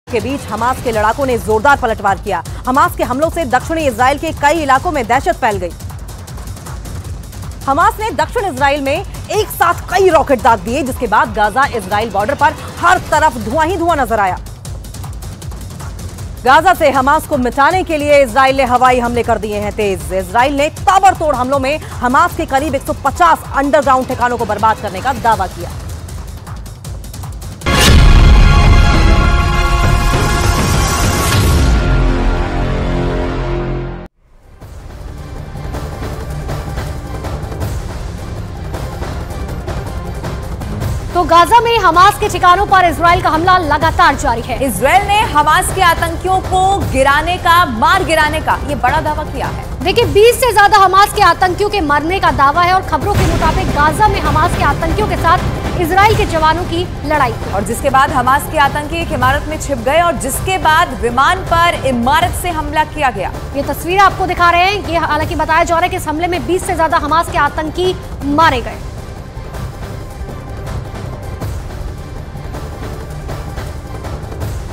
के बीच हमास के लड़ाकों ने जोरदार पलटवार किया। हमास के हमलों से दक्षिणी इजराइल के कई इलाकों में दहशत फैल गई। हमास ने दक्षिण इजराइल में एक साथ कई रॉकेट दाग दिए, जिसके बाद गाजा इजराइल बॉर्डर पर हर तरफ धुआं ही धुआं नजर आया। गाजा से हमास को मिटाने के लिए इजराइल ने हवाई हमले कर दिए हैं तेज। इजराइल ने ताबड़तोड़ हमलों में हमास के करीब 150 अंडरग्राउंड ठिकानों को बर्बाद करने का दावा किया। तो गाजा में हमास के ठिकानों पर इजराइल का हमला लगातार जारी है। इजराइल ने हमास के आतंकियों को मार गिराने का ये बड़ा दावा किया है। देखिए 20 से ज्यादा हमास के आतंकियों के मरने का दावा है और खबरों के मुताबिक गाजा में हमास के आतंकियों के साथ इजराइल के जवानों की लड़ाई थी। और जिसके बाद हमास के आतंकी एक इमारत में छिप गए और जिसके बाद विमान पर इमारत से हमला किया गया। ये तस्वीर आपको दिखा रहे हैं। ये हालांकि बताया जा रहा है कि इस हमले में 20 से ज्यादा हमास के आतंकी मारे गए।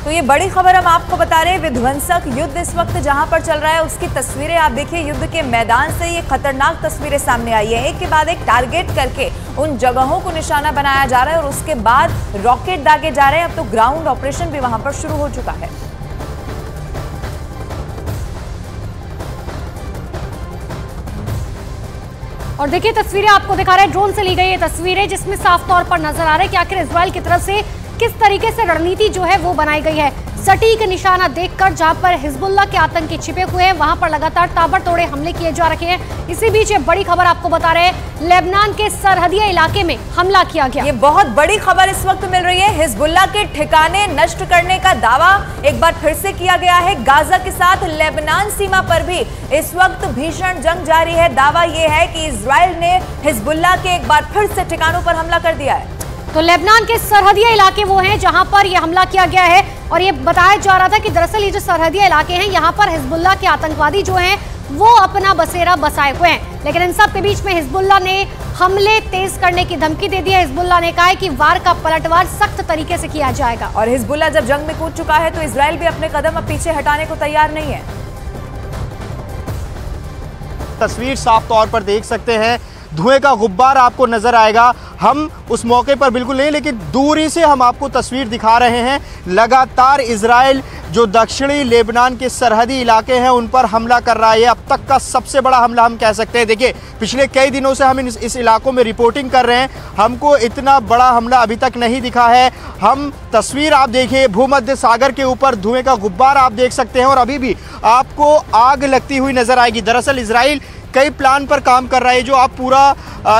तो ये बड़ी खबर हम आपको बता रहे हैं। विध्वंसक युद्ध इस वक्त जहां पर चल रहा है उसकी तस्वीरें आप देखिए। युद्ध के मैदान से ये खतरनाक तस्वीरें सामने आई है। एक के बाद एक टारगेट करके उन जगहों को निशाना बनाया जा रहा है और उसके बाद रॉकेट दागे जा रहे हैं। अब तो ग्राउंड ऑपरेशन भी वहां पर शुरू हो चुका है। और देखिए तस्वीरें आपको दिखा रहे हैं, ड्रोन से ली गई ये तस्वीरें, जिसमें साफ तौर पर नजर आ रहा है कि आखिर इजराइल की तरफ से किस तरीके से रणनीति जो है वो बनाई गई है। सटीक निशाना देखकर जहां पर हिजबुल्लाह के आतंकी छिपे हुए हैं वहां पर लगातार ताबड़तोड़ हमले किए जा रहे हैं। इसी बीच ये बड़ी खबर आपको बता रहे हैं, लेबनान के सरहदी इलाके में हमला किया गया। ये बहुत बड़ी खबर इस वक्त मिल रही है। हिजबुल्लाह के ठिकाने नष्ट करने का दावा एक बार फिर से किया गया है। गाजा के साथ लेबनान सीमा पर भी इस वक्त भीषण जंग जारी है। दावा यह है कि इजराइल ने हिजबुल्लाह के एक बार फिर से ठिकानों पर हमला कर दिया है। तो लेबनान के सरहदी इलाके वो हैं जहां पर यह हमला किया गया है और ये बताया जा रहा था कि दरअसल ये जो सरहदी इलाके हैं यहाँ पर हिजबुल्लाह के आतंकवादी जो हैं वो अपना बसेरा बसाए हुए हैं। लेकिन इन सब के बीच में हिजबुल्लाह ने हमले तेज करने की धमकी दे दी है। हिजबुल्लाह ने कहा है कि वार का पलटवार सख्त तरीके से किया जाएगा। और हिजबुल्लाह जब जंग में कूद चुका है तो इजराइल भी अपने कदम अब पीछे हटाने को तैयार नहीं है। तस्वीर साफ तौर पर देख सकते हैं, धुएं का गुब्बार आपको नजर आएगा। हम उस मौके पर बिल्कुल नहीं, लेकिन दूरी से हम आपको तस्वीर दिखा रहे हैं। लगातार इजराइल जो दक्षिणी लेबनान के सरहदी इलाके हैं उन पर हमला कर रहा है। ये अब तक का सबसे बड़ा हमला हम कह सकते हैं। देखिए पिछले कई दिनों से हम इस इलाकों में रिपोर्टिंग कर रहे हैं, हमको इतना बड़ा हमला अभी तक नहीं दिखा है। हम तस्वीर आप देखिए, भूमध्य सागर के ऊपर धुएं का गुब्बार आप देख सकते हैं और अभी भी आपको आग लगती हुई नजर आएगी। दरअसल इजराइल कई प्लान पर काम कर रहा है। जो आप पूरा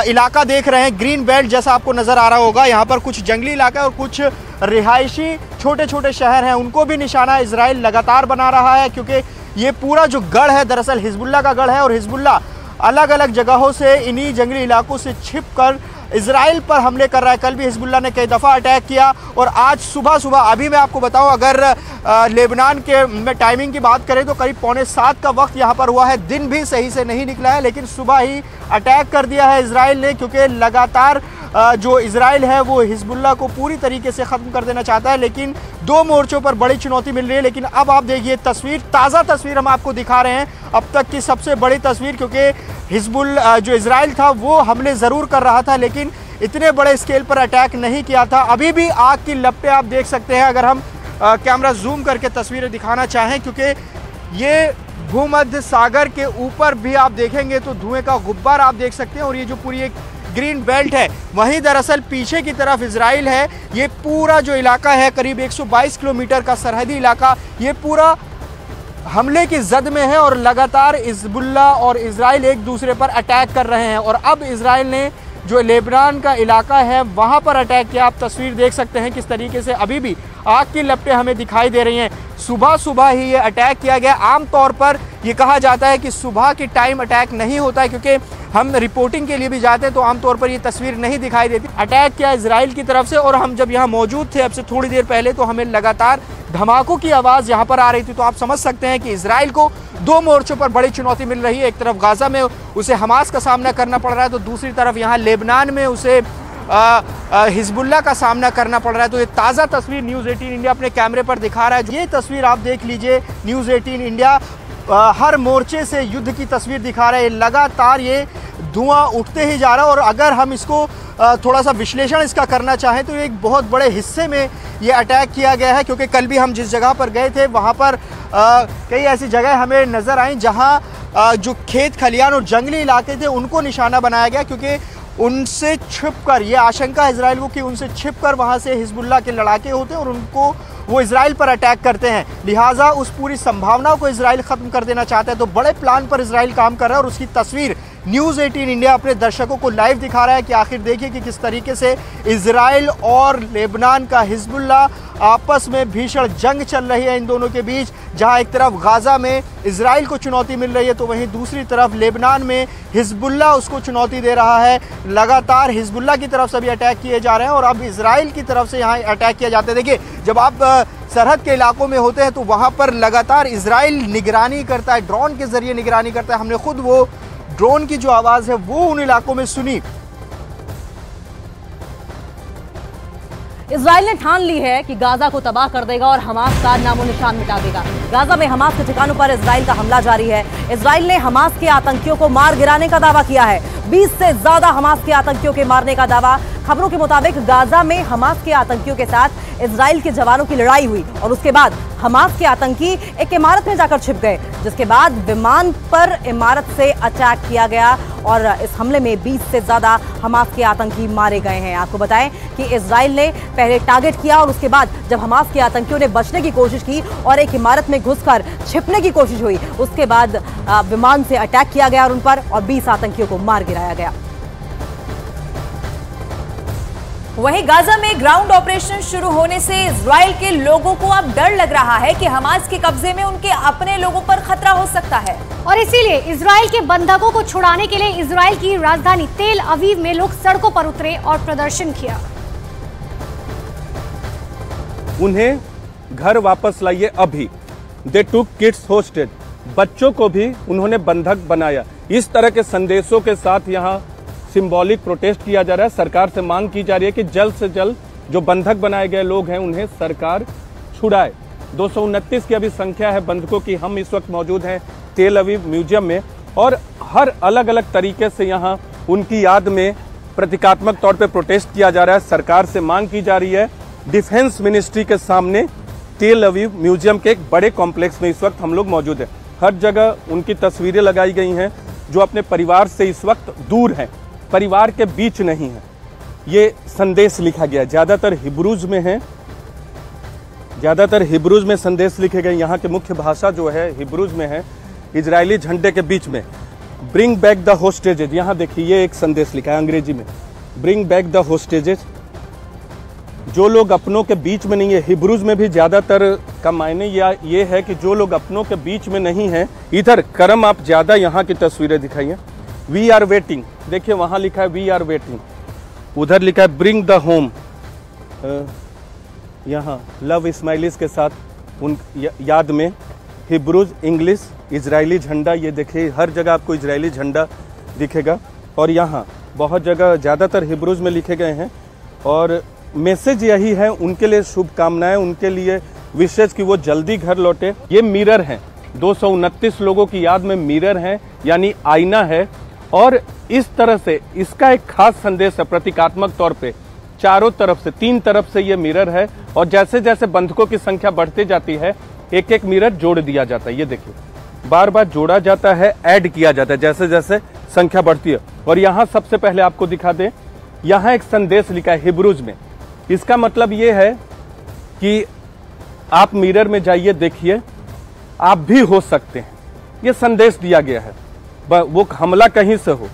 इलाका देख रहे हैं, ग्रीन बेल्ट जैसा आपको नज़र आ रहा होगा, यहाँ पर कुछ जंगली इलाका और कुछ रिहायशी छोटे छोटे शहर हैं, उनको भी निशाना इजराइल लगातार बना रहा है। क्योंकि ये पूरा जो गढ़ है दरअसल हिजबुल्लाह का गढ़ है और हिजबुल्लाह अलग अलग जगहों से इन्हीं जंगली इलाकों से छिपकर इजराइल पर हमले कर रहा है। कल भी हिजबुल्लाह ने कई दफ़ा अटैक किया और आज सुबह अभी मैं आपको बताऊं, अगर लेबनान के में टाइमिंग की बात करें तो करीब 6:45 का वक्त यहाँ पर हुआ है। दिन भी सही से नहीं निकला है, लेकिन सुबह ही अटैक कर दिया है इजराइल ने। क्योंकि लगातार जो इजराइल है वो हिजबुल्लाह को पूरी तरीके से ख़त्म कर देना चाहता है, लेकिन दो मोर्चों पर बड़ी चुनौती मिल रही है। लेकिन अब आप देखिए तस्वीर, ताज़ा तस्वीर हम आपको दिखा रहे हैं, अब तक की सबसे बड़ी तस्वीर। क्योंकि हिजबुल्लाह जो इजराइल था वो हमले ज़रूर कर रहा था, लेकिन इतने बड़े स्केल पर अटैक नहीं किया था। अभी भी आग की लपटें आप देख सकते हैं अगर हम कैमरा जूम करके तस्वीरें दिखाना चाहें। क्योंकि ये भूमध्य सागर के ऊपर भी आप देखेंगे तो धुएं का गुब्बार आप देख सकते हैं। और ये जो पूरी एक ग्रीन बेल्ट है, वहीं दरअसल पीछे की तरफ इजराइल है। ये पूरा जो इलाका है करीब 122 किलोमीटर का सरहदी इलाका, ये पूरा हमले की जद में है और लगातार हिजबुल्लाह और इजराइल एक दूसरे पर अटैक कर रहे हैं। और अब इजराइल ने जो लेबनान का इलाका है वहाँ पर अटैक किया। आप तस्वीर देख सकते हैं किस तरीके से अभी भी आग की लपटें हमें दिखाई दे रही हैं। सुबह ही ये अटैक किया गया। आमतौर पर ये कहा जाता है कि सुबह की टाइम अटैक नहीं होता है, क्योंकि हम रिपोर्टिंग के लिए भी जाते हैं तो आमतौर पर ये तस्वीर नहीं दिखाई देती। अटैक किया इजराइल की तरफ से और हम जब यहाँ मौजूद थे अब से थोड़ी देर पहले तो हमें लगातार धमाकों की आवाज़ यहाँ पर आ रही थी। तो आप समझ सकते हैं कि इजराइल को दो मोर्चों पर बड़ी चुनौती मिल रही है। एक तरफ गाजा में उसे हमास का सामना करना पड़ रहा है, तो दूसरी तरफ यहाँ लेबनान में उसे हिजबुल्लाह का सामना करना पड़ रहा है। तो ये ताज़ा तस्वीर न्यूज़ 18 इंडिया अपने कैमरे पर दिखा रहा है। ये तस्वीर आप देख लीजिए, न्यूज़ 18 इंडिया हर मोर्चे से युद्ध की तस्वीर दिखा रहा है। लगातार ये धुआं उठते ही जा रहा है और अगर हम इसको थोड़ा सा विश्लेषण इसका करना चाहें तो एक बहुत बड़े हिस्से में ये अटैक किया गया है, क्योंकि कल भी हम जिस जगह पर गए थे वहाँ पर कई ऐसी जगह हमें नज़र आई जहाँ जो खेत खलियान और जंगली इलाके थे उनको निशाना बनाया गया, क्योंकि उनसे छिपकर ये आशंका इजराइल को कि उनसे छिपकर वहाँ से हिजबुल्लाह के लड़ाके होते हैं और उनको वो इजराइल पर अटैक करते हैं। लिहाजा उस पूरी संभावना को इजराइल ख़त्म कर देना चाहता है। तो बड़े प्लान पर इजराइल काम कर रहा है और उसकी तस्वीर न्यूज़ 18 इंडिया अपने दर्शकों को लाइव दिखा रहा है कि आखिर देखिए कि किस तरीके से इजराइल और लेबनान का हिजबुल्लाह आपस में भीषण जंग चल रही है इन दोनों के बीच। जहां एक तरफ गाज़ा में इजराइल को चुनौती मिल रही है तो वहीं दूसरी तरफ लेबनान में हिजबुल्लाह उसको चुनौती दे रहा है। लगातार हिजबुल्लाह की तरफ से भी अटैक किए जा रहे हैं और अब इजराइल की तरफ से यहाँ अटैक किया जाता है। देखिए, जब आप सरहद के इलाकों में होते हैं तो वहाँ पर लगातार इजराइल निगरानी करता है, ड्रोन के जरिए निगरानी करता है। हमने खुद वो ड्रोन की जो आवाज़ है वो उन इलाकों में सुनी। इजराइल ने ठान ली है कि गाजा को तबाह कर देगा और हमास का नामो निशान मिटा देगा। गाजा में हमास के ठिकानों पर इजराइल का हमला जारी है। इजराइल ने हमास के आतंकियों को मार गिराने का दावा किया है। 20 से ज्यादा हमास के आतंकियों के मारने का दावा। खबरों के मुताबिक गाजा में हमास के आतंकियों के साथ इजराइल के जवानों की लड़ाई हुई और उसके बाद हमास के आतंकी एक इमारत में जाकर छिप गए, जिसके बाद विमान पर इमारत से अटैक किया गया और इस हमले में 20 से ज्यादा हमास के आतंकी मारे गए हैं। आपको बताएं कि इजराइल ने पहले टारगेट किया और उसके बाद जब हमास के आतंकियों ने बचने की कोशिश की और एक इमारत में घुसकर छिपने की कोशिश हुई, उसके बाद विमान से अटैक किया गया और उन पर और 20 आतंकियों को मार गिराया गया। वहीं गाजा में ग्राउंड ऑपरेशन शुरू होने से इजराइल के लोगों को अब डर लग रहा है कि हमास के कब्जे में उनके अपने लोगों पर खतरा हो सकता है और इसीलिए इजराइल के बंधकों को छुड़ाने के लिए इजराइल की राजधानी तेल अवीव में लोग सड़कों पर उतरे और प्रदर्शन किया। उन्हें घर वापस लाइए अभी। दे टुक किड्स होस्टेज, बच्चों को भी उन्होंने बंधक बनाया। इस तरह के संदेशों के साथ यहाँ सिंबॉलिक प्रोटेस्ट किया जा रहा है। सरकार से मांग की जा रही है कि जल्द से जल्द जो बंधक बनाए गए लोग हैं उन्हें सरकार छुड़ाए। 229 की अभी संख्या है बंधकों की। हम इस वक्त मौजूद हैं तेल अवीव म्यूजियम में और हर अलग अलग तरीके से यहाँ उनकी याद में प्रतीकात्मक तौर पे प्रोटेस्ट किया जा रहा है। सरकार से मांग की जा रही है। डिफेंस मिनिस्ट्री के सामने तेल अवीव म्यूजियम के एक बड़े कॉम्प्लेक्स में इस वक्त हम लोग मौजूद हैं। हर जगह उनकी तस्वीरें लगाई गई हैं जो अपने परिवार से इस वक्त दूर हैं, परिवार के बीच नहीं है। ये संदेश लिखा गया, ज़्यादातर हिब्रूज में है, ज़्यादातर हिब्रूज में संदेश लिखे गए। यहाँ की मुख्य भाषा जो है हिब्रूज में है। इजरायली झंडे के बीच में ब्रिंग बैक द होस्टेजेज, यहाँ देखिए ये एक संदेश लिखा है अंग्रेजी में, ब्रिंग बैक द होस्टेजेज। जो लोग अपनों के बीच में नहीं है, हिब्रूज में भी ज़्यादातर का मायने ये है कि जो लोग अपनों के बीच में नहीं है। इधर करम आप ज़्यादा यहाँ की तस्वीरें दिखाइए। वी आर वेटिंग, देखिए वहाँ लिखा है वी आर वेटिंग। उधर लिखा है ब्रिंग द होम, यहाँ लव स्माइलीज के साथ उन याद में हिब्रूज, इंग्लिश, इजरायली झंडा। ये देखिए हर जगह आपको इजरायली झंडा दिखेगा और यहाँ बहुत जगह ज़्यादातर हिब्रूज में लिखे गए हैं और मैसेज यही है, उनके लिए शुभकामनाएं, उनके लिए विशेष कि वो जल्दी घर लौटे। ये मिरर हैं, 229 लोगों की याद में मिरर हैं, यानी आईना है और इस तरह से इसका एक खास संदेश है प्रतीकात्मक तौर पे। चारों तरफ से, 3 तरफ से ये मिरर है और जैसे जैसे बंधकों की संख्या बढ़ती जाती है एक एक मिरर जोड़ दिया जाता है। ये देखिए बार बार जोड़ा जाता है, ऐड किया जाता है जैसे जैसे संख्या बढ़ती है। और यहाँ सबसे पहले आपको दिखा दें, यहाँ एक संदेश लिखा है हिब्रूज में। इसका मतलब ये है कि आप मिरर में जाइए, देखिए आप भी हो सकते हैं। ये संदेश दिया गया है, वो हमला कहीं से हो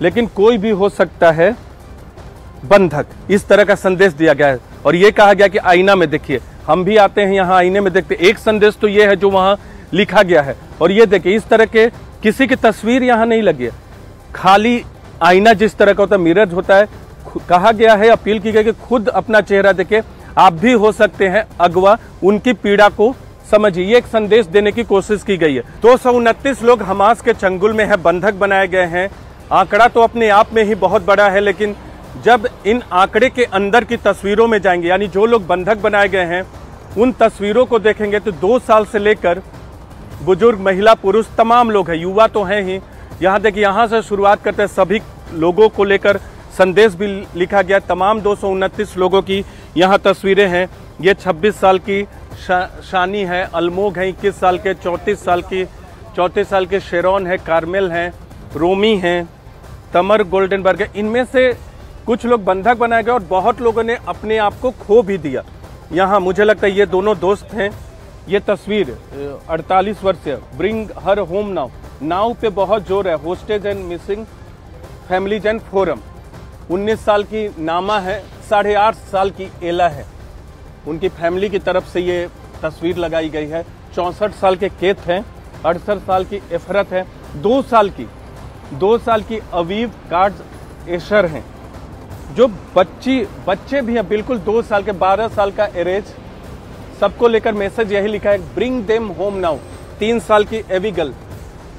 लेकिन कोई भी हो सकता है बंधक, इस तरह का संदेश दिया गया है। और ये कहा गया कि आईना में देखिए, हम भी आते हैं यहाँ आईने में देखते। एक संदेश तो ये है जो वहाँ लिखा गया है और ये देखिए इस तरह के किसी की तस्वीर यहाँ नहीं लगी है, खाली आईना जिस तरह का होता है, मिरर होता है। कहा गया है, अपील की गई कि खुद अपना चेहरा देखे, आप भी हो सकते हैं अगवा, उनकी पीड़ा को समझिए। ये एक संदेश देने की कोशिश की गई है। 229 लोग हमास के चंगुल में है, बंधक बनाए गए हैं। आंकड़ा तो अपने आप में ही बहुत बड़ा है लेकिन जब इन आंकड़े के अंदर की तस्वीरों में जाएंगे, यानी जो लोग बंधक बनाए गए हैं उन तस्वीरों को देखेंगे तो 2 साल से लेकर बुजुर्ग, महिला, पुरुष तमाम लोग हैं, युवा तो हैं ही। यहाँ देखिए, यहाँ से शुरुआत करते हैं, सभी लोगों को लेकर संदेश भी लिखा गया। तमाम 229 लोगों की यहाँ तस्वीरें हैं। ये 26 साल की शानी है, अलमोग है 21 साल के, 34 साल के शेरॉन है, कार्मेल हैं, रोमी हैं, तमर गोल्डनबर्ग है। इनमें से कुछ लोग बंधक बनाए गए और बहुत लोगों ने अपने आप को खो भी दिया। यहाँ मुझे लगता है ये दोनों दोस्त हैं। ये तस्वीर 48 वर्षीय, bring her home now, now पे बहुत जोर है, hostage and missing families and forum. 19 साल की नामा है, 8.5 साल की एला है। उनकी फैमिली की तरफ से ये तस्वीर लगाई गई है। 64 साल के केत हैं, 68 साल की इफरत है, 2 साल की अवीव कार्ड एशर हैं। जो बच्चे भी हैं, बिल्कुल 2 साल के, 12 साल का एरेज, सबको लेकर मैसेज यही लिखा है, ब्रिंग देम होम नाउ। 3 साल की एविगल।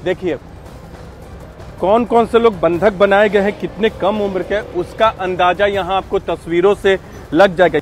देखिए कौन कौन से लोग बंधक बनाए गए हैं, कितने कम उम्र के, उसका अंदाजा यहाँ आपको तस्वीरों से लग जाएगा।